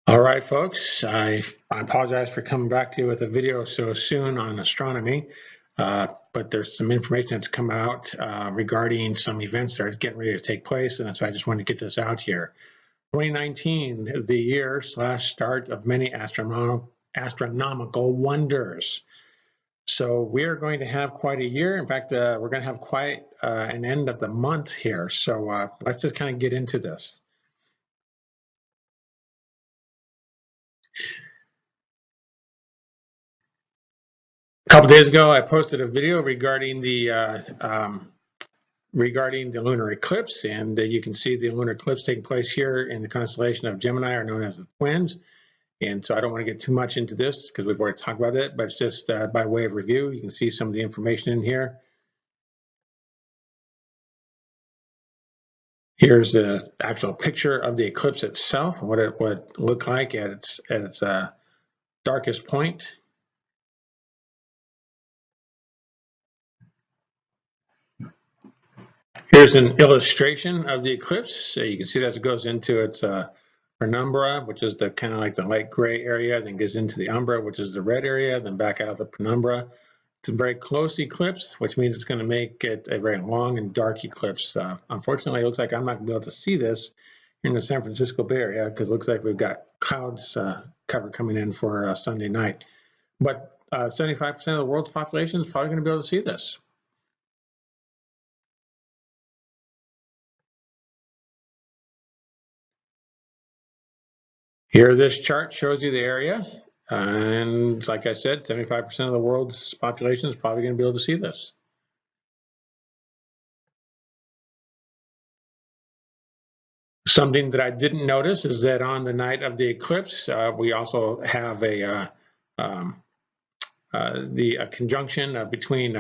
All right, folks, I apologize for coming back to you with a video so soon on astronomy, but there's some information that's come out regarding some events that are getting ready to take place, and so I just wanted to get this out here. 2019, the year / start of many astronomical wonders. So we are going to have quite a year. In fact, we're going to have quite an end of the month here. So let's just kind of get into this. A couple days ago, I posted a video regarding the lunar eclipse, and you can see the lunar eclipse taking place here in the constellation of Gemini, or known as the Twins. And so I don't want to get too much into this because we've already talked about it, but it's just by way of review. You can see some of the information in here. Here's the actual picture of the eclipse itself, and what it would look like at its darkest point. Here's an illustration of the eclipse. So you can see that it goes into its penumbra, which is the kind of like the light gray area, then goes into the umbra, which is the red area, then back out of the penumbra. It's a very close eclipse, which means it's going to make it a very long and dark eclipse. Unfortunately, it looks like I'm not going to be able to see this in the San Francisco Bay Area because it looks like we've got clouds cover coming in for Sunday night. But 75% of the world's population is probably going to be able to see this. Here, this chart shows you the area. And like I said, 75% of the world's population is probably going to be able to see this. Something that I didn't notice is that on the night of the eclipse, we also have a conjunction between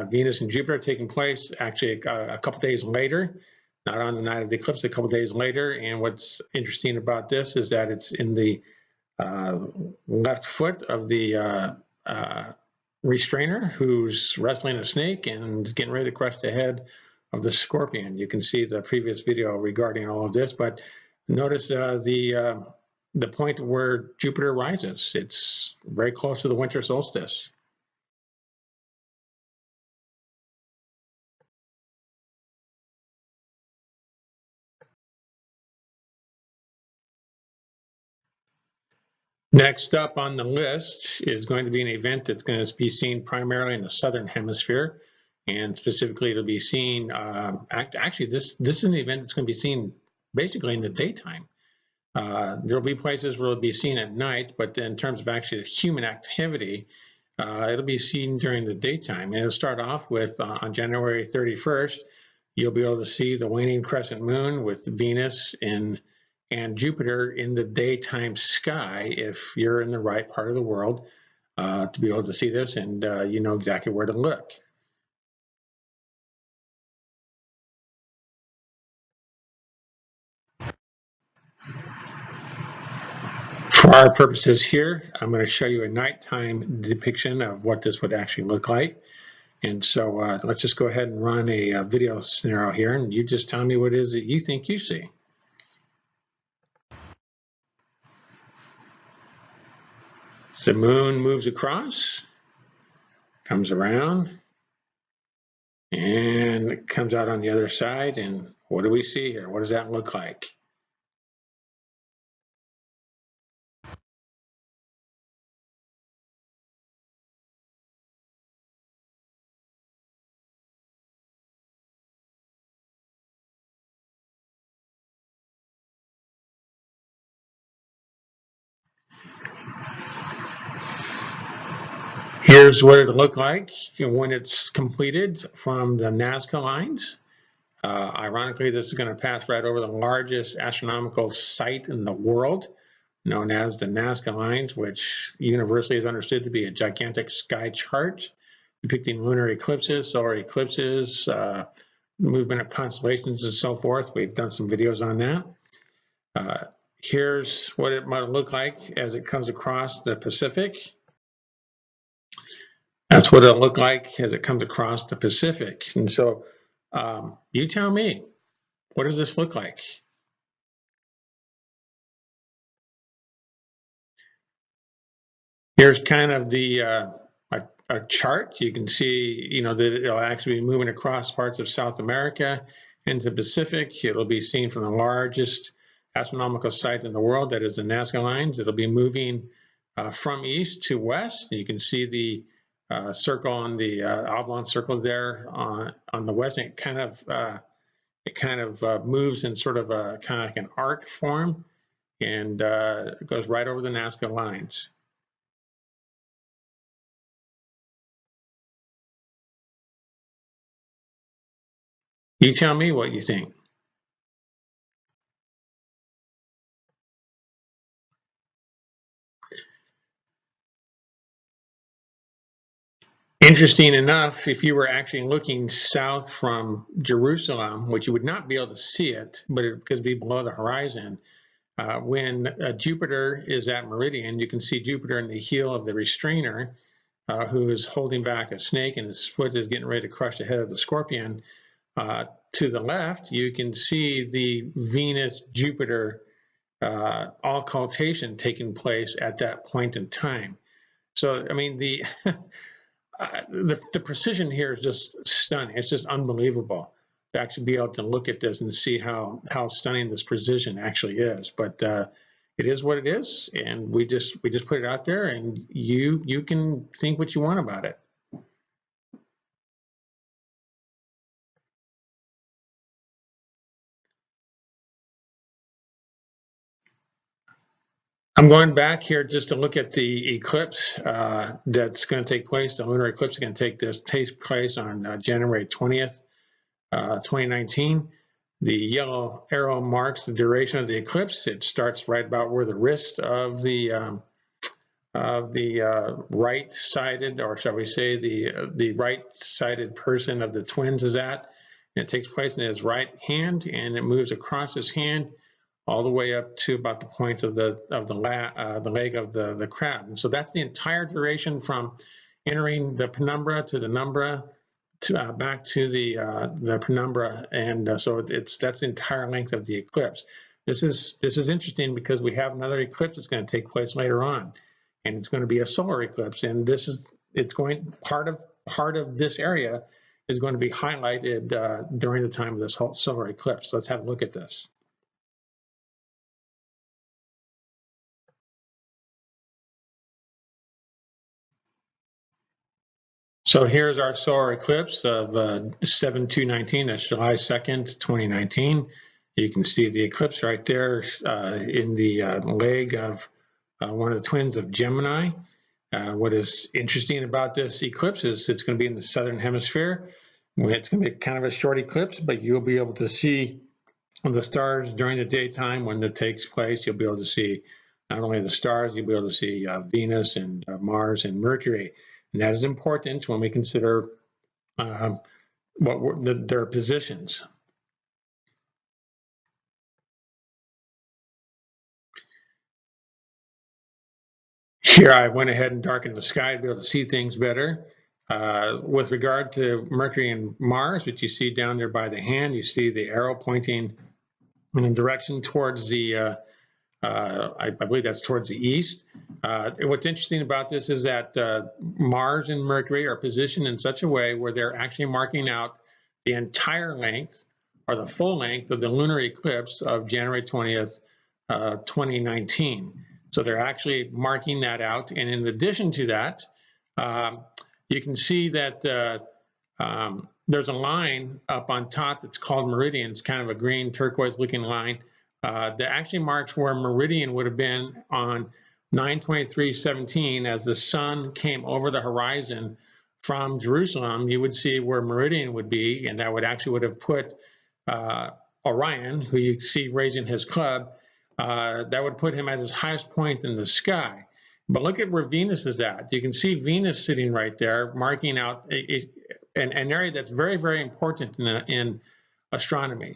Venus and Jupiter taking place actually a couple days later, not on the night of the eclipse, a couple days later. And what's interesting about this is that it's in the left foot of the restrainer who's wrestling a snake and getting ready to crush the head of the scorpion. You can see the previous video regarding all of this, but notice the point where Jupiter rises. It's very close to the winter solstice. Next up on the list is going to be an event that's going to be seen primarily in the southern hemisphere, and specifically it'll be seen, actually this is an event that's going to be seen basically in the daytime. There'll be places where it'll be seen at night, but in terms of actually human activity, it'll be seen during the daytime. And it'll start off with on January 31st, you'll be able to see the waning crescent moon with Venus and Jupiter in the daytime sky if you're in the right part of the world to be able to see this, and you know exactly where to look. For our purposes here, I'm going to show you a nighttime depiction of what this would actually look like. And so let's just go ahead and run a video scenario here, and you just tell me what it is that you think you see. So the moon moves across, comes around, and it comes out on the other side. And what do we see here? What does that look like? Here's what it'll look like when it's completed from the Nazca lines. Ironically, this is going to pass right over the largest astronomical site in the world, known as the Nazca lines, which universally is understood to be a gigantic sky chart depicting lunar eclipses, solar eclipses, movement of constellations, and so forth. We've done some videos on that. Here's what it might look like as it comes across the Pacific. That's what it'll look like as it comes across the Pacific. And so you tell me, what does this look like? Here's kind of the a chart. You can see, that it'll actually be moving across parts of South America into the Pacific. It'll be seen from the largest astronomical site in the world, that is the Nazca Lines. It'll be moving from east to west. You can see the circle on the oblong circle there on the west. And it kind of moves in sort of a kind of like an arc form, and it goes right over the Nazca Lines. You tell me what you think. Interesting enough, if you were actually looking south from Jerusalem, which you would not be able to see it, but it could be below the horizon, when Jupiter is at meridian, you can see Jupiter in the heel of the restrainer, who is holding back a snake, and his foot is getting ready to crush the head of the scorpion. To the left, you can see the Venus-Jupiter occultation taking place at that point in time. So, I mean, the precision here is just stunning. It's just unbelievable to actually be able to look at this and see how stunning this precision actually is. But it is what it is, and we just put it out there, and you can think what you want about it. I'm going back here just to look at the eclipse that's going to take place. The lunar eclipse is going to take place on January 20th, 2019. The yellow arrow marks the duration of the eclipse. It starts right about where the wrist of the right-sided, or shall we say the right-sided person of the twins is at. And it takes place in his right hand, and it moves across his hand all the way up to about the point of the leg of the crab. And so that's the entire duration from entering the penumbra to the umbra to back to the penumbra, and so that's the entire length of the eclipse. This is interesting because we have another eclipse that's going to take place later on, and it's going to be a solar eclipse. And part of this area is going to be highlighted during the time of this whole solar eclipse. So let's have a look at this. So here's our solar eclipse of 7/2/19. That's July 2nd, 2019. You can see the eclipse right there in the leg of one of the twins of Gemini. What is interesting about this eclipse is it's going to be in the southern hemisphere. It's going to be kind of a short eclipse, but you'll be able to see the stars during the daytime when it takes place. You'll be able to see not only the stars, you'll be able to see Venus and Mars and Mercury. And that is important when we consider their positions. Here I went ahead and darkened the sky to be able to see things better. With regard to Mercury and Mars, which you see down there by the hand, you see the arrow pointing in a direction towards the I believe that's towards the east. What's interesting about this is that Mars and Mercury are positioned in such a way where they're actually marking out the entire length, or the full length, of the lunar eclipse of January 20th, 2019. So they're actually marking that out. And in addition to that, you can see that there's a line up on top that's called meridian. It's kind of a green turquoise looking line. That actually marks where meridian would have been on 9/23/17. As the sun came over the horizon from Jerusalem, you would see where meridian would be, and that would have put Orion, who you see raising his club, that would put him at his highest point in the sky. But look at where Venus is at. You can see Venus sitting right there, marking out an area that's very, very important in astronomy.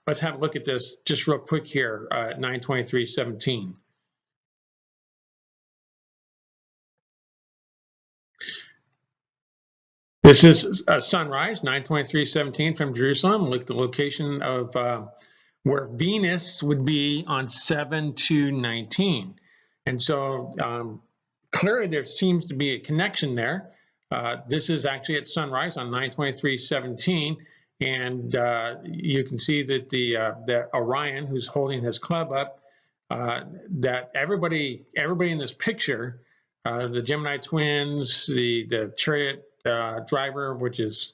Let's have a look at this just real quick here, 9/23/17. This is a sunrise, 9/23/17 from Jerusalem. Look at the location of where Venus would be on 7/2/19. And so clearly there seems to be a connection there. This is actually at sunrise on 9/23/17, and you can see that that Orion, who's holding his club up, that everybody in this picture, the Gemini twins, the chariot driver, which is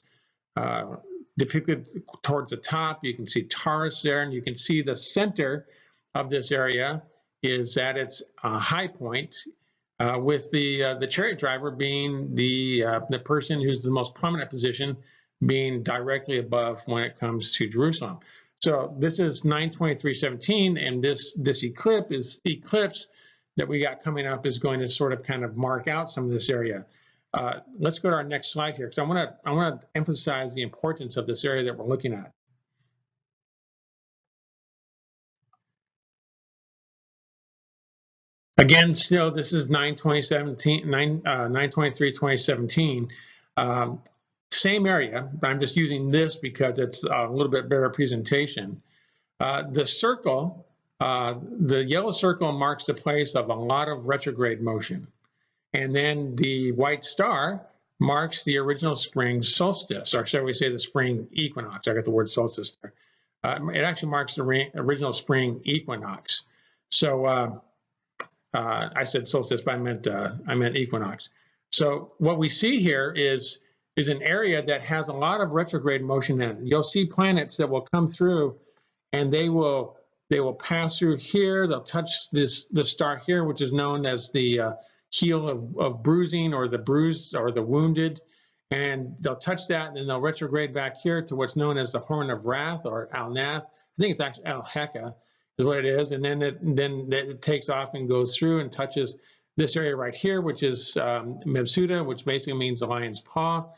depicted towards the top. You can see Taurus there, and you can see the center of this area is at its high point, with the chariot driver being the person who's the most prominent position, being directly above when it comes to Jerusalem. So this is 9/23/17, and this eclipse that we got coming up is going to sort of kind of mark out some of this area. Let's go to our next slide here, because I want to emphasize the importance of this area that we're looking at. Again, still, this is 9/23/2017. Same area, but I'm just using this because it's a little bit better presentation. The circle, the yellow circle marks the place of a lot of retrograde motion. And then the white star marks the original spring solstice, or shall we say the spring equinox. I got the word solstice there. It actually marks the original spring equinox. So I said solstice, but I meant equinox. So what we see here is an area that has a lot of retrograde motion in it. You'll see planets that will come through, and they will pass through here. They'll touch the star here, which is known as the heel of bruising, or the bruised, or the wounded, and they'll touch that, and then they'll retrograde back here to what's known as the horn of wrath, or Al-Nath. I think it's actually Al-Heka is what it is, and then it takes off and goes through and touches this area right here, which is Mebsuta, which basically means the lion's paw.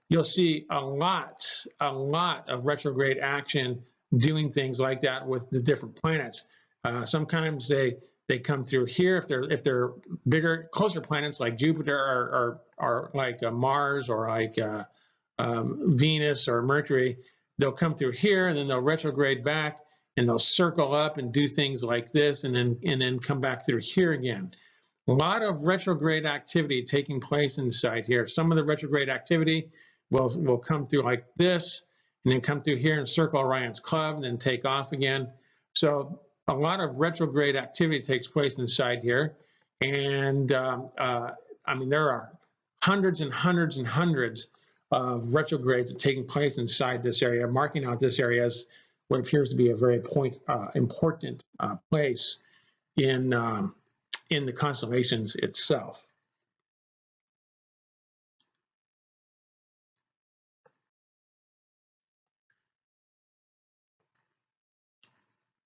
You'll see a lot of retrograde action doing things like that with the different planets. Sometimes they come through here if they're bigger, closer planets like Jupiter or like Mars, or like Venus or Mercury. They'll come through here, and then they'll retrograde back, and they'll circle up and do things like this, and then come back through here again. A lot of retrograde activity taking place inside here. Some of the retrograde activity will come through like this, and then come through here and circle Orion's club, and then take off again. So a lot of retrograde activity takes place inside here, and I mean, there are hundreds and hundreds and hundreds of retrogrades that are taking place inside this area, marking out this area as what appears to be a very important place in the constellations itself.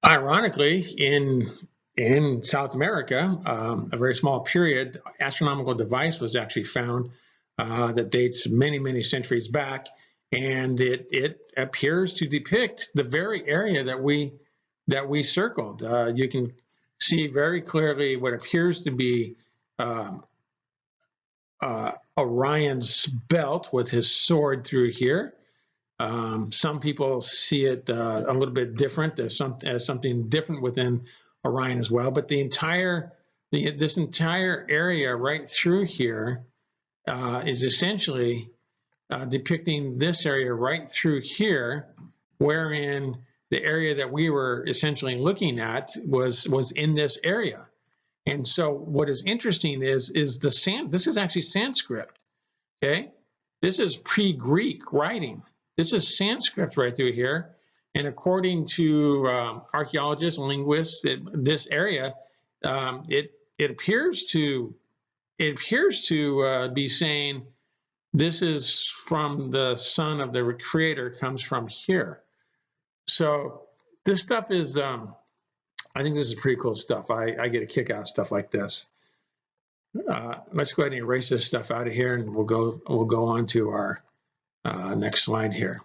Ironically, in South America, a very small period, astronomical device was actually found that dates many centuries back, and it appears to depict the very area that we circled. You can see very clearly what appears to be Orion's belt with his sword through here. Some people see it a little bit different, as something different within Orion as well. But this entire area right through here is essentially depicting this area right through here, wherein the area that we were essentially looking at was in this area. And so what is interesting is this is actually Sanskrit. Okay, this is pre-Greek writing. This is Sanskrit right through here, and according to archaeologists and linguists, this area it appears to be saying this is from the son of the creator, comes from here. So this stuff is, I think this is pretty cool stuff. I get a kick out of stuff like this. Let's go ahead and erase this stuff out of here, and we'll go on to our next slide here.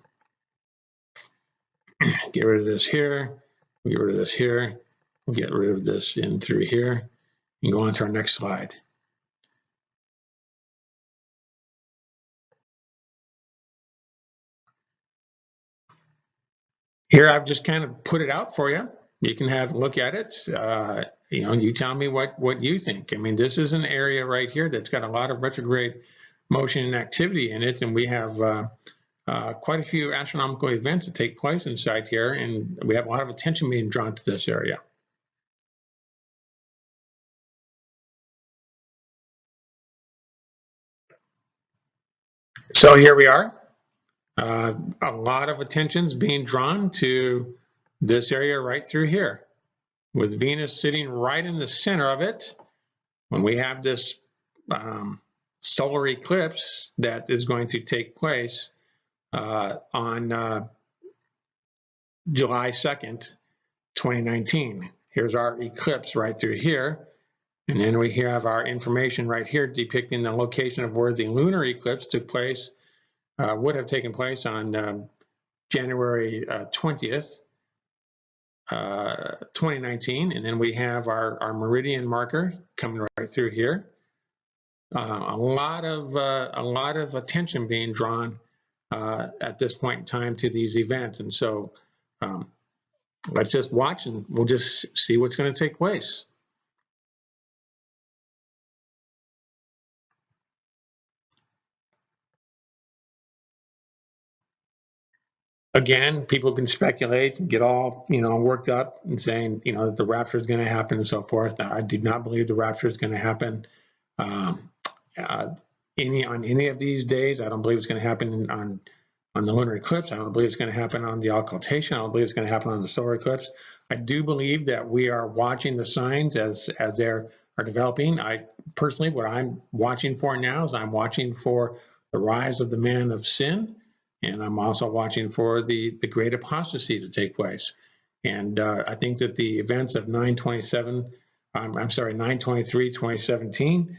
Get rid of this here. We'll get rid of this here. We'll get rid of this in through here, and go on to our next slide. Here I've just kind of put it out for you. You can have a look at it. You tell me what you think. I mean, this is an area right here that's got a lot of retrograde motion and activity in it, and we have quite a few astronomical events that take place inside here, and we have a lot of attention being drawn to this area. So here we are. A lot of attention's being drawn to this area right through here, with Venus sitting right in the center of it. When we have this solar eclipse that is going to take place on July 2nd, 2019. Here's our eclipse right through here. And then we have our information right here depicting the location of where the lunar eclipse took place, would have taken place on January 20th, 2019. And then we have our meridian marker coming right through here. A lot of attention being drawn at this point in time to these events. And so let's just watch and we'll just see what's going to take place. Again, people can speculate and get all, worked up and saying, that the rapture is going to happen and so forth. I do not believe the rapture is going to happen on any of these days. I don't believe it's going to happen on the lunar eclipse. I don't believe it's going to happen on the occultation. I don't believe it's going to happen on the solar eclipse. I do believe that we are watching the signs as they are developing. I personally, what I'm watching for now is I'm watching for the rise of the man of sin. And I'm also watching for the great apostasy to take place. And I think that the events of 9/23/2017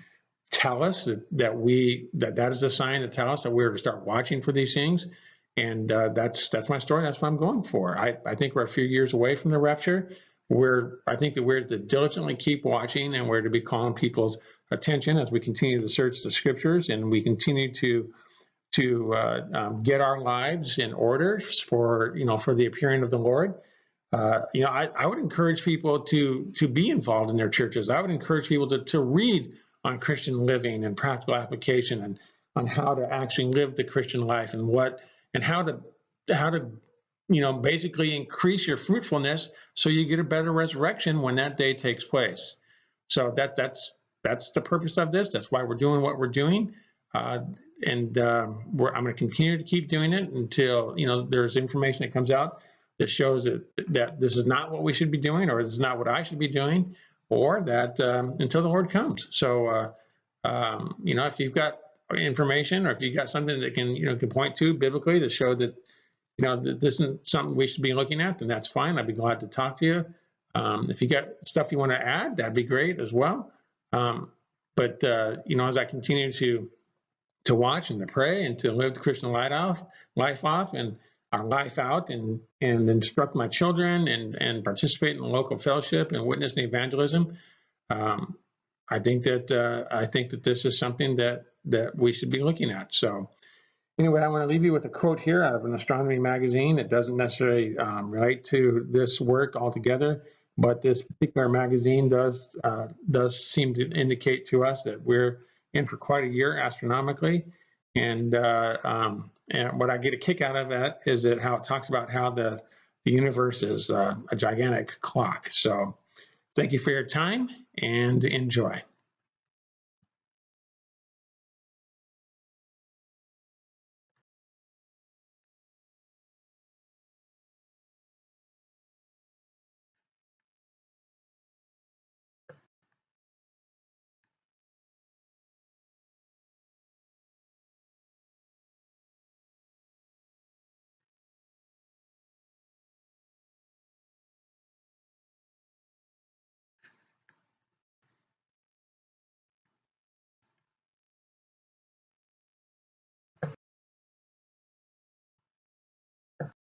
tell us that is a sign to tell us that we're to start watching for these things. And that's my story. That's what I'm going for. I think we're a few years away from the rapture. I think that we're to diligently keep watching, and we're to be calling people's attention as we continue to search the scriptures and we continue to get our lives in order for the appearing of the Lord. I would encourage people to be involved in their churches. I would encourage people to read on Christian living and practical application and on how to actually live the Christian life and how to basically increase your fruitfulness so you get a better resurrection when that day takes place. So that's the purpose of this. That's why we're doing what we're doing. And I'm going to continue to keep doing it until there's information that comes out that shows that this is not what we should be doing, or this is not what I should be doing, or that until the Lord comes. So if you've got information, or if you've got something that can point to biblically to show that that this isn't something we should be looking at, then that's fine. I'd be glad to talk to you. If you got stuff you want to add, that'd be great as well. But as I continue to watch and to pray and to live the Christian life off and our life out and instruct my children and participate in the local fellowship and witness and evangelism. I think that this is something that we should be looking at. So anyway, I want to leave you with a quote here out of an astronomy magazine. It doesn't necessarily relate to this work altogether, but this particular magazine does seem to indicate to us that we're in for quite a year astronomically. And what I get a kick out of that is that how it talks about how the universe is a gigantic clock. So thank you for your time and enjoy.